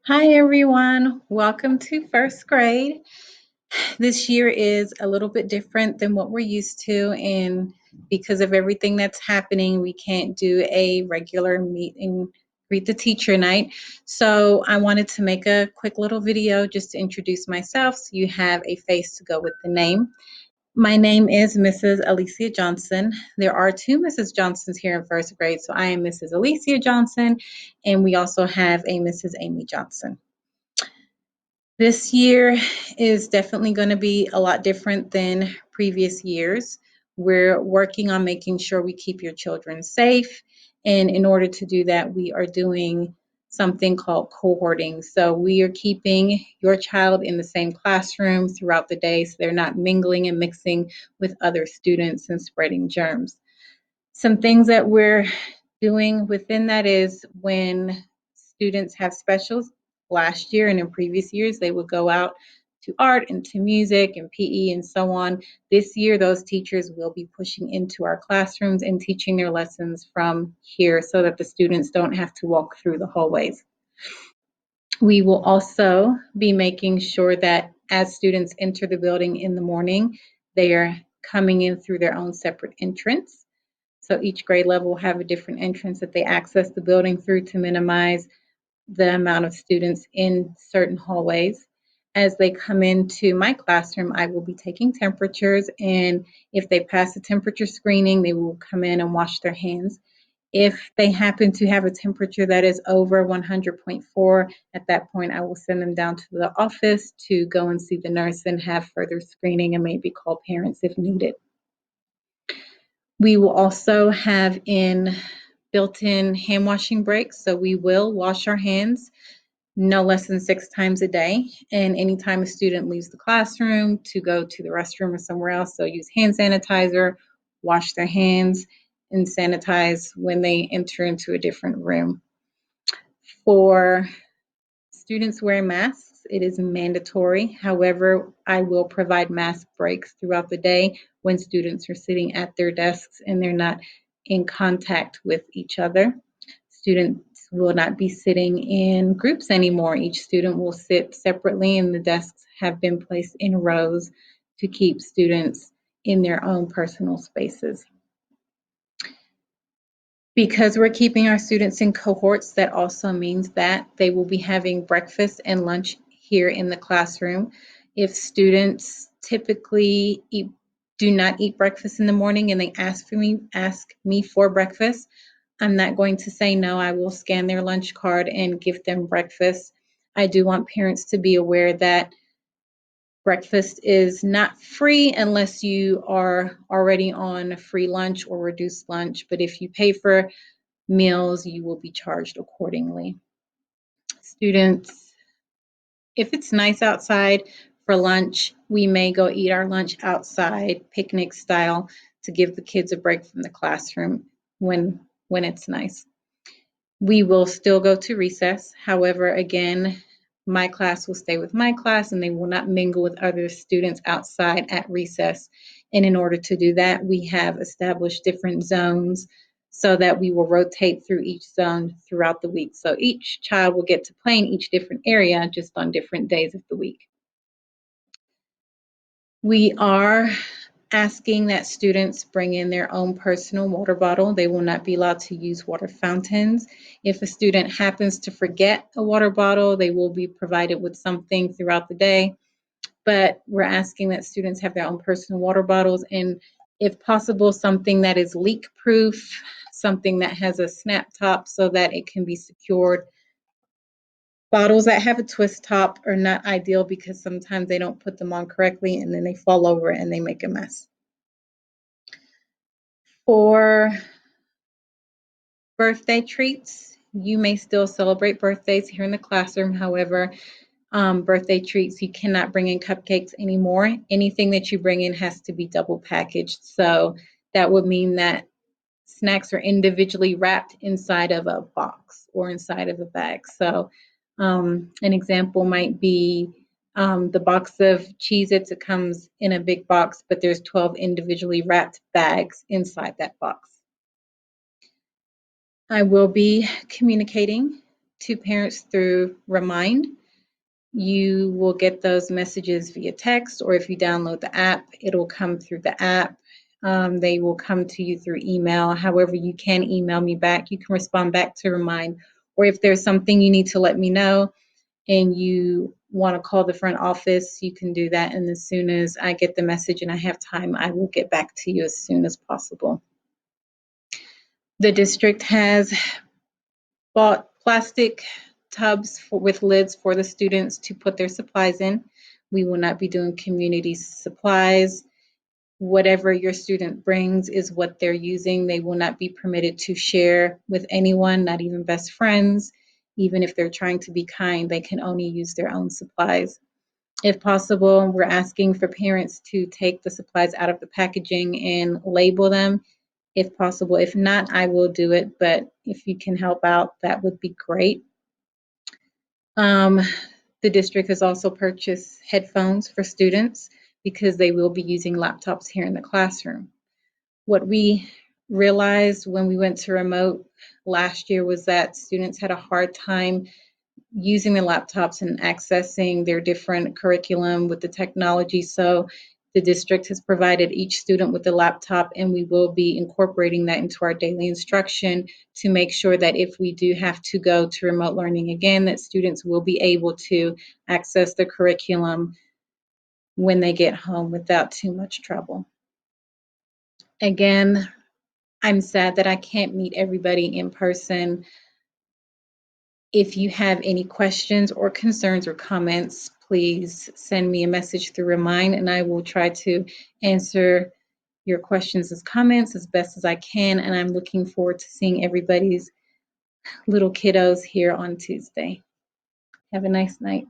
Hi everyone, welcome to first grade. This year is a little bit different than what we're used to, and because of everything that's happening, we can't do a regular meet and greet the teacher night. So I wanted to make a quick little video just to introduce myself so you have a face to go with the name. My name is Mrs. Alicia Johnson. There are two Mrs. Johnsons here in first grade, so I am Mrs. Alicia Johnson, and we also have a Mrs. Amy Johnson. This year is definitely going to be a lot different than previous years. We're working on making sure we keep your children safe. And in order to do that, we are doing something called cohorting. So we are keeping your child in the same classroom throughout the day so they're not mingling and mixing with other students and spreading germs. Some things that we're doing within that is when students have specials last year and in previous years, they would go out to art and to music and PE and so on. This year, those teachers will be pushing into our classrooms and teaching their lessons from here so that the students don't have to walk through the hallways. We will also be making sure that as students enter the building in the morning, they are coming in through their own separate entrance. So each grade level will have a different entrance that they access the building through to minimize the amount of students in certain hallways. As they come into my classroom, I will be taking temperatures, and if they pass the temperature screening, they will come in and wash their hands. If they happen to have a temperature that is over 100.4, at that point, I will send them down to the office to go and see the nurse and have further screening and maybe call parents if needed. We will also have built-in hand washing breaks, so we will wash our hands no less than 6 times a day. And anytime a student leaves the classroom to go to the restroom or somewhere else, they'll use hand sanitizer, wash their hands, and sanitize when they enter into a different room. For students wearing masks, it is mandatory. However, I will provide mask breaks throughout the day when students are sitting at their desks and they're not in contact with each other. Students will not be sitting in groups anymore. Each student will sit separately, and the desks have been placed in rows to keep students in their own personal spaces. Because we're keeping our students in cohorts, that also means that they will be having breakfast and lunch here in the classroom. If students typically do not eat breakfast in the morning and they ask me for breakfast, I'm not going to say no. I will scan their lunch card and give them breakfast. I do want parents to be aware that breakfast is not free unless you are already on a free lunch or reduced lunch. But if you pay for meals, you will be charged accordingly. Students, if it's nice outside for lunch, we may go eat our lunch outside, picnic style, to give the kids a break from the classroom when it's nice. We will still go to recess. However, again, my class will stay with my class and they will not mingle with other students outside at recess. And in order to do that, we have established different zones so that we will rotate through each zone throughout the week. So each child will get to play in each different area just on different days of the week. We are asking that students bring in their own personal water bottle. They will not be allowed to use water fountains. If a student happens to forget a water bottle, they will be provided with something throughout the day. But we're asking that students have their own personal water bottles, and if possible, something that is leak proof, something that has a snap top so that it can be secured. Bottles that have a twist top are not ideal because sometimes they don't put them on correctly and then they fall over and they make a mess. For birthday treats, you may still celebrate birthdays here in the classroom. However, birthday treats, you cannot bring in cupcakes anymore. Anything that you bring in has to be double packaged. So that would mean that snacks are individually wrapped inside of a box or inside of a bag. So an example might be the box of Cheez-Its. It comes in a big box, but there's 12 individually wrapped bags inside that box. I will be communicating to parents through Remind. You will get those messages via text, or if you download the app, it'll come through the app. They will come to you through email. However, you can email me back. You can respond back to Remind. Or if there's something you need to let me know and you want to call the front office, you can do that. And as soon as I get the message and I have time, I will get back to you as soon as possible. The district has bought plastic tubs with lids for the students to put their supplies in. We will not be doing community supplies. Whatever your student brings is what they're using. They will not be permitted to share with anyone, not even best friends. Even if they're trying to be kind, they can only use their own supplies. If possible, we're asking for parents to take the supplies out of the packaging and label them if possible. If not, I will do it, but if you can help out, that would be great. Um, the district has also purchased headphones for students because they will be using laptops here in the classroom. What we realized when we went to remote last year was that students had a hard time using the laptops and accessing their different curriculum with the technology. So the district has provided each student with a laptop, and we will be incorporating that into our daily instruction to make sure that if we do have to go to remote learning again, that students will be able to access the curriculum when they get home without too much trouble. Again, I'm sad that I can't meet everybody in person. If you have any questions or concerns or comments, please send me a message through Remind, and I will try to answer your questions as comments as best as I can. And I'm looking forward to seeing everybody's little kiddos here on Tuesday. Have a nice night.